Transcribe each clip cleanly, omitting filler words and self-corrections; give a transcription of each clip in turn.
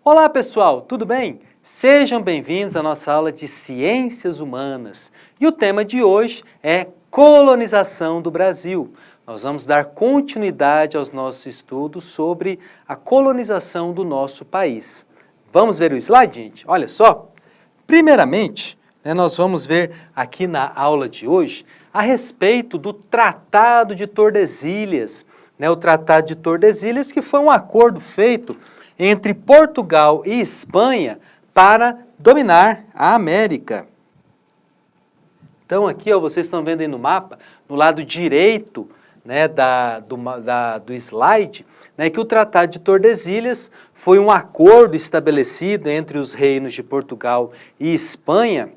Olá pessoal, tudo bem? Sejam bem-vindos à nossa aula de Ciências Humanas. E o tema de hoje é colonização do Brasil. Nós vamos dar continuidade aos nossos estudos sobre a colonização do nosso país. Vamos ver o slide, gente? Olha só. Primeiramente, nós vamos ver aqui na aula de hoje a respeito do Tratado de Tordesilhas. O Tratado de Tordesilhas, que foi um acordo feito entre Portugal e Espanha para dominar a América. Então aqui, vocês estão vendo aí no mapa, no lado direito do slide, que o Tratado de Tordesilhas foi um acordo estabelecido entre os reinos de Portugal e Espanha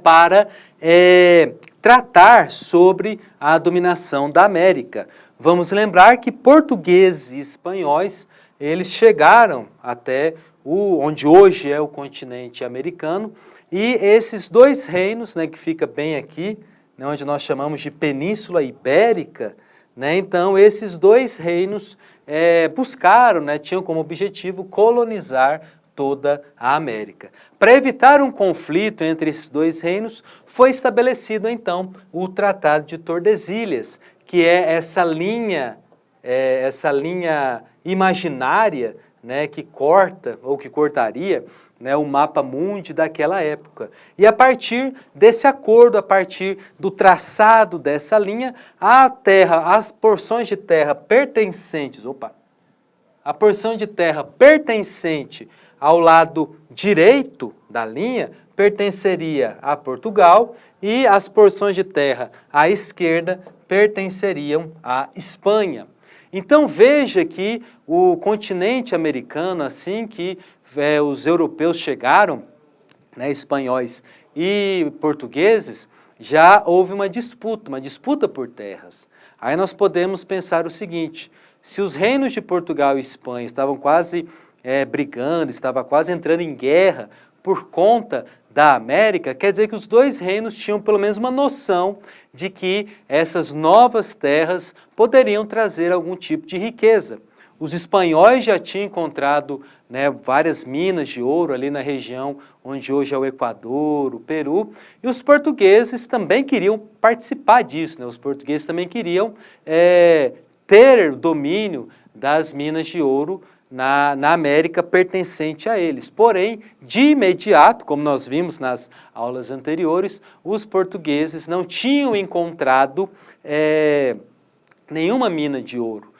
para tratar sobre a dominação da América. Vamos lembrar que portugueses e espanhóis eles chegaram até onde hoje é o continente americano, e esses dois reinos, que fica bem aqui, onde nós chamamos de Península Ibérica, então esses dois reinos buscaram, tinham como objetivo colonizar toda a América. Para evitar um conflito entre esses dois reinos, foi estabelecido então o Tratado de Tordesilhas, que é essa linha imaginária, que corta, ou que cortaria, o mapa mundi daquela época. E a partir desse acordo, a partir do traçado dessa linha, as porções de terra pertencentes, a porção de terra pertencente ao lado direito da linha pertenceria a Portugal e as porções de terra à esquerda pertenceriam à Espanha. Então veja que o continente americano, assim que os europeus chegaram, espanhóis e portugueses, já houve uma disputa por terras. Aí nós podemos pensar o seguinte: se os reinos de Portugal e Espanha estavam quase brigando, estavam quase entrando em guerra por conta da América, quer dizer que os dois reinos tinham pelo menos uma noção de que essas novas terras poderiam trazer algum tipo de riqueza. Os espanhóis já tinham encontrado várias minas de ouro ali na região onde hoje é o Equador, o Peru, e os portugueses também queriam participar disso, os portugueses também queriam ter domínio das minas de ouro na América pertencente a eles. Porém, de imediato, como nós vimos nas aulas anteriores, os portugueses não tinham encontrado nenhuma mina de ouro.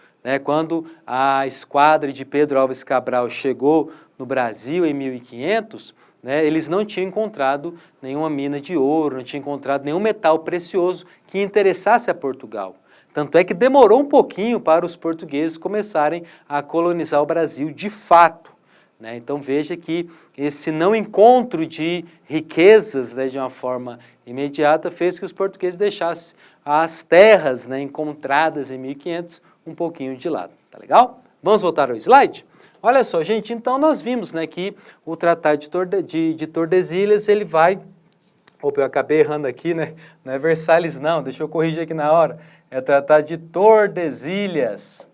Quando a esquadra de Pedro Álvares Cabral chegou no Brasil em 1500, eles não tinham encontrado nenhuma mina de ouro, não tinham encontrado nenhum metal precioso que interessasse a Portugal. Tanto é que demorou um pouquinho para os portugueses começarem a colonizar o Brasil de fato. Então veja que esse não encontro de riquezas de uma forma imediata fez que os portugueses deixassem as terras encontradas em 1500 um pouquinho de lado. Tá legal? Vamos voltar ao slide? Olha só, gente, então nós vimos que o Tratado de Tordesilhas, ele vai... Opa, eu acabei errando aqui, não é Versalhes não, deixa eu corrigir aqui na hora. É o Tratado de Tordesilhas.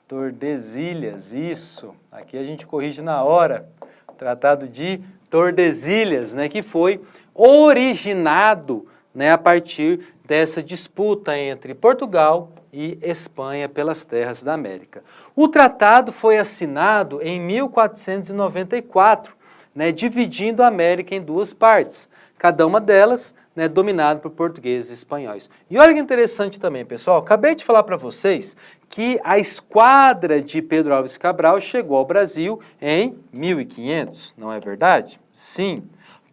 Tordesilhas, isso. Aqui a gente corrige na hora. Tratado de Tordesilhas, que foi originado a partir dessa disputa entre Portugal e Espanha pelas terras da América. O tratado foi assinado em 1494, dividindo a América em duas partes, cada uma delas dominada por portugueses e espanhóis. E olha que interessante também, pessoal, acabei de falar para vocês que a esquadra de Pedro Álvares Cabral chegou ao Brasil em 1500, não é verdade? Sim.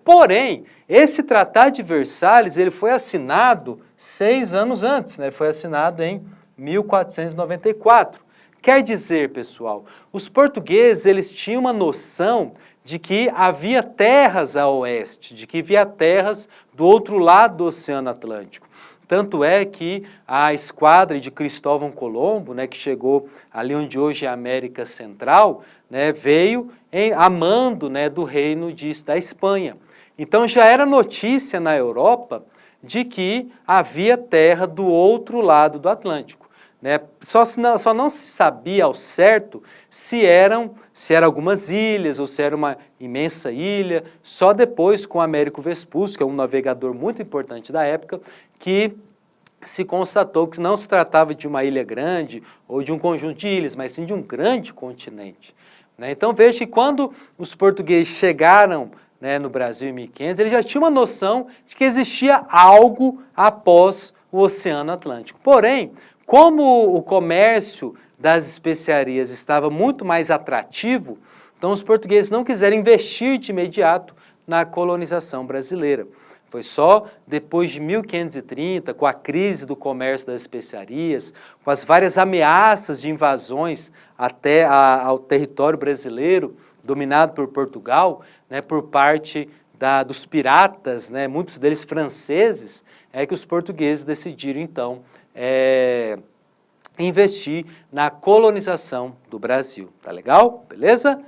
Porém, esse Tratado de Versalhes ele foi assinado 6 anos antes, foi assinado em 1494. Quer dizer, pessoal, os portugueses eles tinham uma noção de que havia terras a oeste, de que havia terras do outro lado do Oceano Atlântico. Tanto é que a esquadra de Cristóvão Colombo, que chegou ali onde hoje é a América Central, veio a mando do reino da Espanha. Então já era notícia na Europa de que havia terra do outro lado do Atlântico. né? Só não se sabia ao certo se eram algumas ilhas ou se era uma imensa ilha, só depois com Américo Vespucci, que é um navegador muito importante da época, que se constatou que não se tratava de uma ilha grande ou de um conjunto de ilhas, mas sim de um grande continente, né? Então veja que quando os portugueses chegaram, né, no Brasil em 1500, eles já tinham uma noção de que existia algo após o Oceano Atlântico. Porém, como o comércio das especiarias estava muito mais atrativo, então os portugueses não quiseram investir de imediato na colonização brasileira. Foi só depois de 1530, com a crise do comércio das especiarias, com as várias ameaças de invasões até ao território brasileiro, dominado por Portugal, né, por parte dos piratas, né, muitos deles franceses, que os portugueses decidiram, então, investir na colonização do Brasil. Tá legal? Beleza?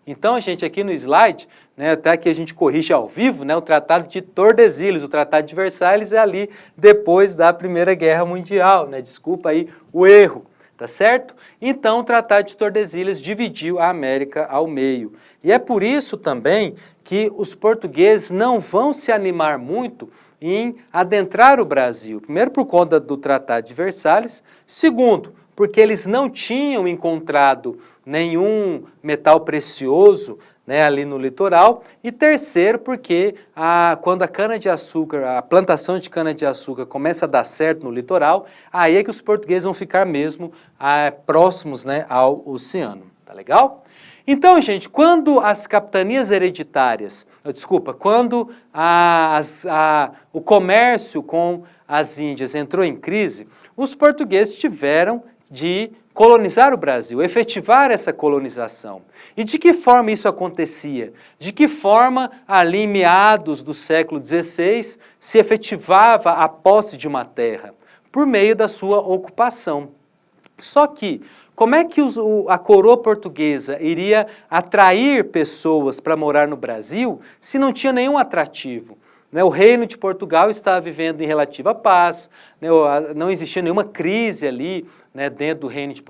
Então, gente, aqui no slide, né, até que a gente corrige ao vivo, né, o Tratado de Tordesilhas, o Tratado de Versalhes é ali depois da Primeira Guerra Mundial, né, desculpa aí o erro, tá certo? Então, o Tratado de Tordesilhas dividiu a América ao meio. E é por isso também que os portugueses não vão se animar muito em adentrar o Brasil. Primeiro, por conta do Tratado de Versalhes. Segundo, porque eles não tinham encontrado nenhum metal precioso, né, ali no litoral. E terceiro, porque quando a cana-de-açúcar, a plantação de cana-de-açúcar começa a dar certo no litoral, aí é que os portugueses vão ficar mesmo próximos, né, ao oceano. Tá legal? Então, gente, quando as capitanias hereditárias, quando o comércio com as Índias entrou em crise, os portugueses tiveram de colonizar o Brasil, efetivar essa colonização. E de que forma isso acontecia? De que forma, ali em meados do século XVI, se efetivava a posse de uma terra? Por meio da sua ocupação. Só que, como é que a coroa portuguesa iria atrair pessoas para morar no Brasil se não tinha nenhum atrativo? O Reino de Portugal estava vivendo em relativa paz, não existia nenhuma crise ali, né, dentro do Reino de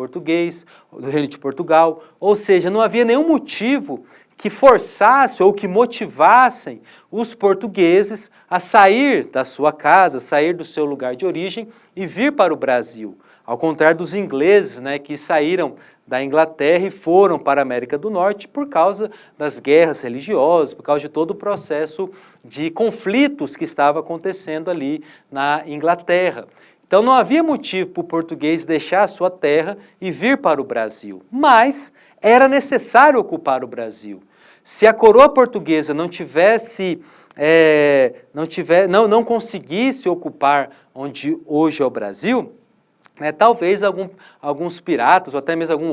Portugal, ou seja, não havia nenhum motivo que forçasse ou que motivassem os portugueses a sair da sua casa, sair do seu lugar de origem e vir para o Brasil. Ao contrário dos ingleses, né, que saíram da Inglaterra e foram para a América do Norte por causa das guerras religiosas, por causa de todo o processo de conflitos que estava acontecendo ali na Inglaterra. Então não havia motivo para o português deixar a sua terra e vir para o Brasil, mas era necessário ocupar o Brasil. Se a coroa portuguesa não conseguisse ocupar onde hoje é o Brasil, talvez alguns piratas ou até mesmo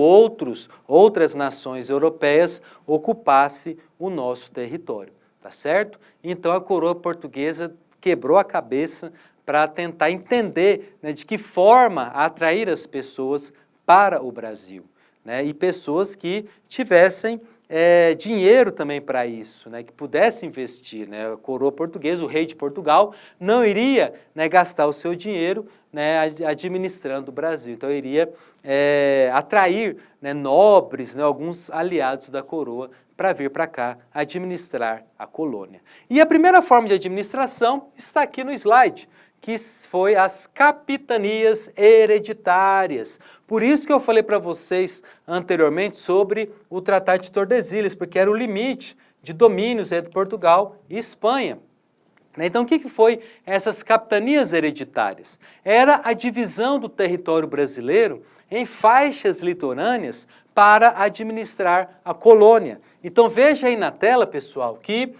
outras nações europeias ocupassem o nosso território, tá certo? Então a coroa portuguesa quebrou a cabeça para tentar entender, né, de que forma atrair as pessoas para o Brasil, né, e pessoas que tivessem dinheiro também para isso, né, que pudessem investir, né. A coroa portuguesa, o rei de Portugal, não iria, né, gastar o seu dinheiro, né, administrando o Brasil. Então iria atrair, né, nobres, né, alguns aliados da coroa para vir para cá administrar a colônia. E a primeira forma de administração está aqui no slide, que foi as capitanias hereditárias. Por isso que eu falei para vocês anteriormente sobre o Tratado de Tordesilhas, porque era o limite de domínios entre Portugal e Espanha. Então, o que foi essas capitanias hereditárias? Era a divisão do território brasileiro em faixas litorâneas para administrar a colônia. Então, veja aí na tela, pessoal, que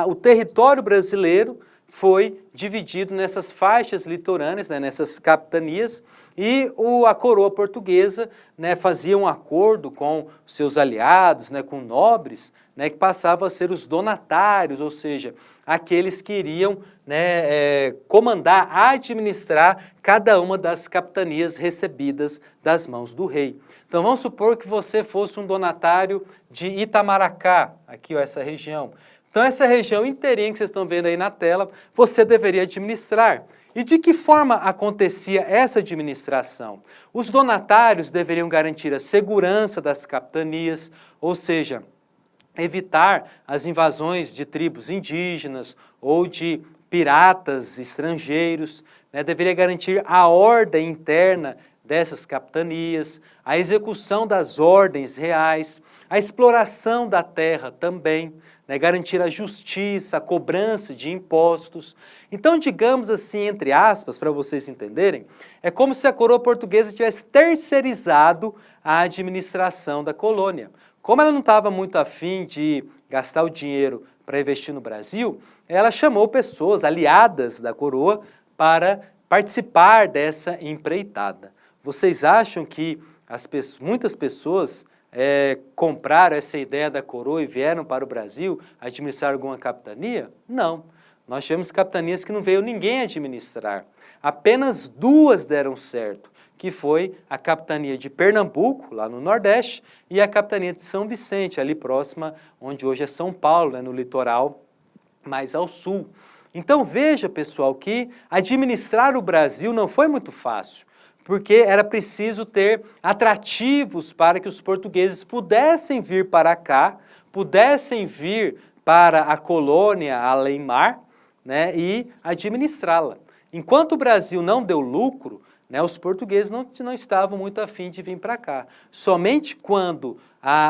o território brasileiro foi dividido nessas faixas litorâneas, né, nessas capitanias, e a coroa portuguesa, né, fazia um acordo com seus aliados, né, com nobres, né, que passavam a ser os donatários, ou seja, aqueles que iriam, né, comandar, administrar cada uma das capitanias recebidas das mãos do rei. Então vamos supor que você fosse um donatário de Itamaracá, aqui ó, essa região. Então essa região inteirinha que vocês estão vendo aí na tela, você deveria administrar. E de que forma acontecia essa administração? Os donatários deveriam garantir a segurança das capitanias, ou seja, evitar as invasões de tribos indígenas ou de piratas estrangeiros, né? Deveria garantir a ordem interna dessas capitanias, a execução das ordens reais, a exploração da terra também, né? Garantir a justiça, a cobrança de impostos. Então, digamos assim, entre aspas, para vocês entenderem, é como se a coroa portuguesa tivesse terceirizado a administração da colônia. Como ela não estava muito afim de gastar o dinheiro para investir no Brasil, ela chamou pessoas aliadas da coroa para participar dessa empreitada. Vocês acham que muitas pessoas compraram essa ideia da coroa e vieram para o Brasil administrar alguma capitania? Não. Nós tivemos capitanias que não veio ninguém administrar. Apenas 2 deram certo, que foi a capitania de Pernambuco, lá no Nordeste, e a capitania de São Vicente, ali próxima, onde hoje é São Paulo, né, no litoral mais ao sul. Então veja, pessoal, que administrar o Brasil não foi muito fácil, porque era preciso ter atrativos para que os portugueses pudessem vir para cá, pudessem vir para a colônia além-mar, né, e administrá-la. Enquanto o Brasil não deu lucro, né, os portugueses não estavam muito afim de vir para cá. Somente quando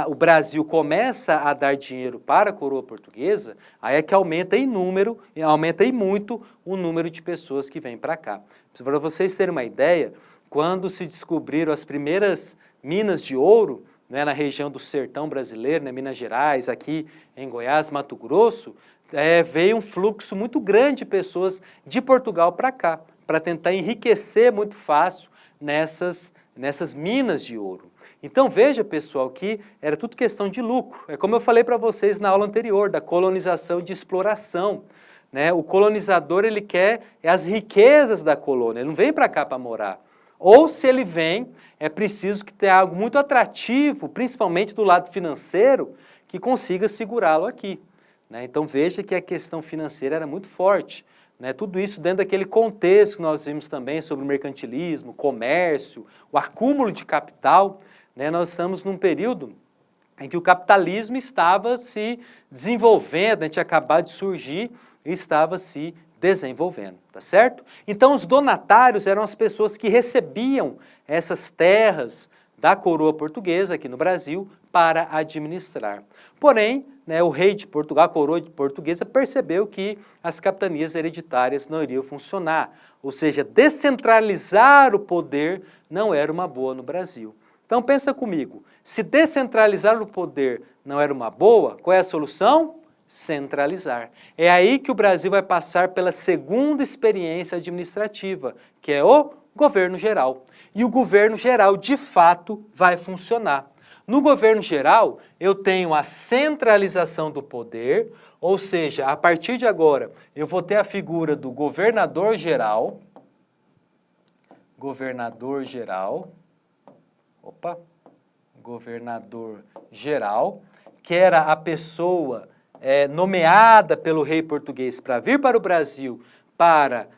o Brasil começa a dar dinheiro para a coroa portuguesa, aí é que aumenta em muito o número de pessoas que vêm para cá. Para vocês terem uma ideia, quando se descobriram as primeiras minas de ouro, né, na região do sertão brasileiro, né, Minas Gerais, aqui em Goiás, Mato Grosso, veio um fluxo muito grande de pessoas de Portugal para cá, para tentar enriquecer muito fácil nessas minas de ouro. Então veja, pessoal, que era tudo questão de lucro. É como eu falei para vocês na aula anterior, da colonização de exploração, né? O colonizador, ele quer as riquezas da colônia, ele não vem para cá para morar. Ou se ele vem, é preciso que tenha algo muito atrativo, principalmente do lado financeiro, que consiga segurá-lo aqui, né? Então veja que a questão financeira era muito forte. Né, tudo isso dentro daquele contexto que nós vimos também sobre o mercantilismo, comércio, o acúmulo de capital. Né, nós estamos num período em que o capitalismo estava se desenvolvendo, tinha acabado de surgir e estava se desenvolvendo, tá certo? Então os donatários eram as pessoas que recebiam essas terras da coroa portuguesa aqui no Brasil para administrar. Porém, né, o rei de Portugal, a coroa portuguesa, percebeu que as capitanias hereditárias não iriam funcionar, ou seja, descentralizar o poder não era uma boa no Brasil. Então pensa comigo, se descentralizar o poder não era uma boa, qual é a solução? Centralizar. É aí que o Brasil vai passar pela segunda experiência administrativa, que é o governo geral. E o governo geral, de fato, vai funcionar. No governo geral, eu tenho a centralização do poder, ou seja, a partir de agora, eu vou ter a figura do governador geral, que era a pessoa nomeada pelo rei português para vir para o Brasil para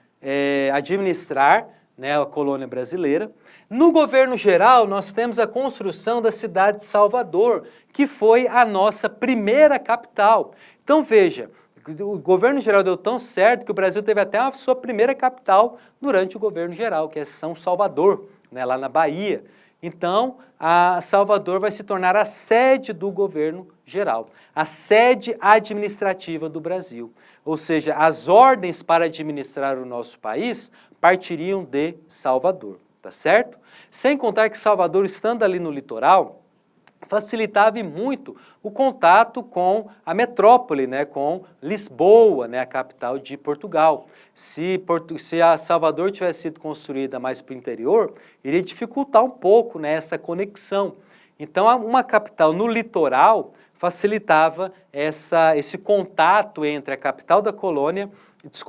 administrar, né, a colônia brasileira. No governo geral, nós temos a construção da cidade de Salvador, que foi a nossa primeira capital. Então veja, o governo geral deu tão certo que o Brasil teve até a sua primeira capital durante o governo geral, que é São Salvador, né, lá na Bahia. Então, a Salvador vai se tornar a sede do governo geral, a sede administrativa do Brasil. Ou seja, as ordens para administrar o nosso país partiriam de Salvador, tá certo? Sem contar que Salvador, estando ali no litoral, facilitava muito o contato com a metrópole, né, com Lisboa, né, a capital de Portugal. Se a Salvador tivesse sido construída mais para o interior, iria dificultar um pouco, né, essa conexão. Então, uma capital no litoral facilitava esse contato entre a capital da colônia,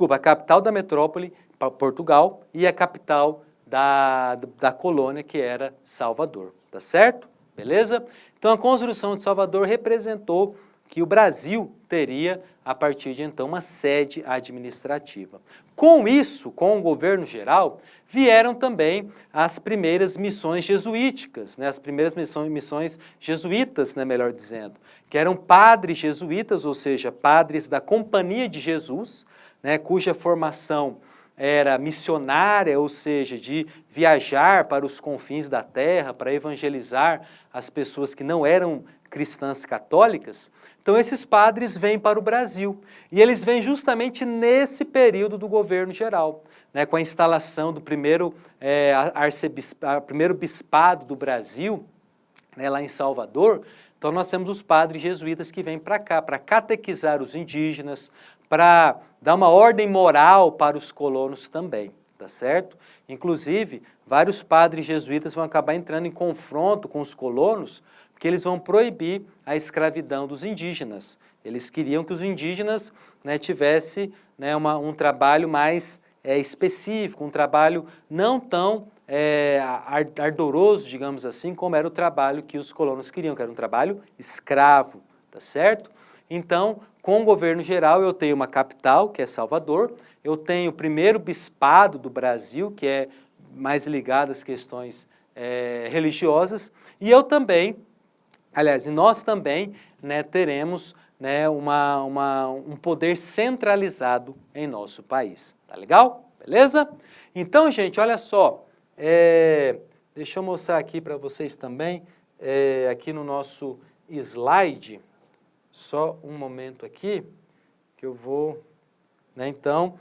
a capital da metrópole, Portugal, e a capital da colônia, que era Salvador, tá certo? Beleza? Então a construção de Salvador representou que o Brasil teria, a partir de então, uma sede administrativa. Com isso, com o governo geral, vieram também as primeiras missões jesuíticas, né, as primeiras missões jesuítas, né, melhor dizendo, que eram padres jesuítas, ou seja, padres da Companhia de Jesus, né, cuja formação era missionária, ou seja, de viajar para os confins da terra, para evangelizar as pessoas que não eram cristãs católicas. Então esses padres vêm para o Brasil e eles vêm justamente nesse período do governo geral, né, com a instalação do primeiro bispado do Brasil, né, lá em Salvador. Então nós temos os padres jesuítas que vêm para cá, para catequizar os indígenas, para dar uma ordem moral para os colonos também, tá certo? Inclusive, vários padres jesuítas vão acabar entrando em confronto com os colonos, porque eles vão proibir a escravidão dos indígenas. Eles queriam que os indígenas, né, tivessem, né, um trabalho mais específico, um trabalho não tão ardoroso, digamos assim, como era o trabalho que os colonos queriam, que era um trabalho escravo, tá certo? Então, com o governo geral, eu tenho uma capital, que é Salvador, eu tenho o primeiro bispado do Brasil, que é mais ligado às questões religiosas, e eu também, aliás, nós também, né, teremos, né, um poder centralizado em nosso país. Tá legal? Beleza? Então, gente, olha só, deixa eu mostrar aqui para vocês também, aqui no nosso slide, só um momento aqui, que eu vou, né, então,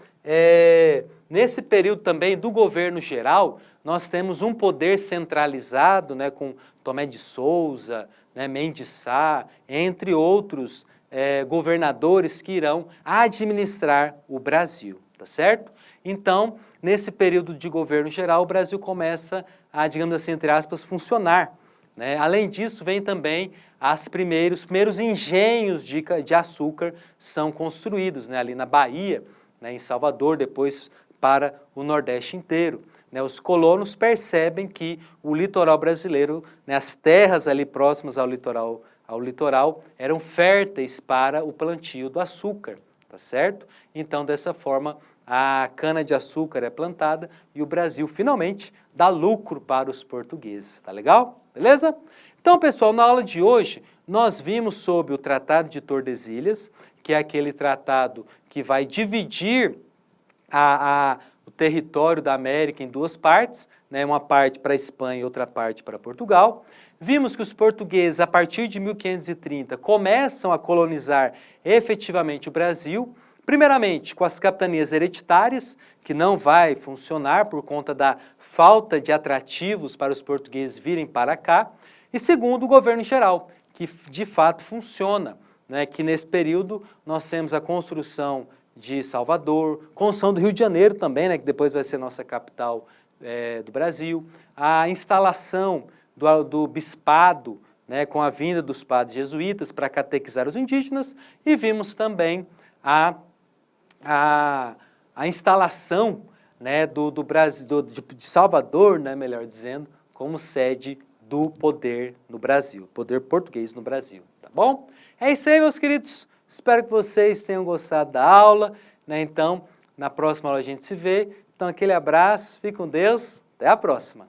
nesse período também do governo geral, nós temos um poder centralizado, né, com Tomé de Souza, né, Mendes Sá, entre outros governadores que irão administrar o Brasil, tá certo? Então, nesse período de governo geral, o Brasil começa a, digamos assim, entre aspas, funcionar, né? Além disso, vem também os primeiros engenhos de açúcar são construídos, né, ali na Bahia, né, em Salvador, depois para o Nordeste inteiro. Né, os colonos percebem que o litoral brasileiro, né, as terras ali próximas ao litoral eram férteis para o plantio do açúcar, tá certo? Então, dessa forma, a cana-de-açúcar é plantada e o Brasil finalmente dá lucro para os portugueses, tá legal? Beleza? Então, pessoal, na aula de hoje, nós vimos sobre o Tratado de Tordesilhas, que é aquele tratado que vai dividir o território da América em duas partes, né, uma parte para a Espanha e outra parte para Portugal. Vimos que os portugueses, a partir de 1530, começam a colonizar efetivamente o Brasil, primeiramente com as capitanias hereditárias, que não vai funcionar por conta da falta de atrativos para os portugueses virem para cá, e segundo, o governo geral, que de fato funciona, né, que nesse período nós temos a construção de Salvador, construção do Rio de Janeiro também, né, que depois vai ser nossa capital do Brasil, a instalação do bispado, né, com a vinda dos padres jesuítas para catequizar os indígenas, e vimos também a instalação, né, do Brasil, de Salvador, né, melhor dizendo, como sede do poder no Brasil, poder português no Brasil, tá bom? É isso aí, meus queridos. Espero que vocês tenham gostado da aula, né? Então, na próxima aula a gente se vê. Então, aquele abraço, fique com Deus, até a próxima.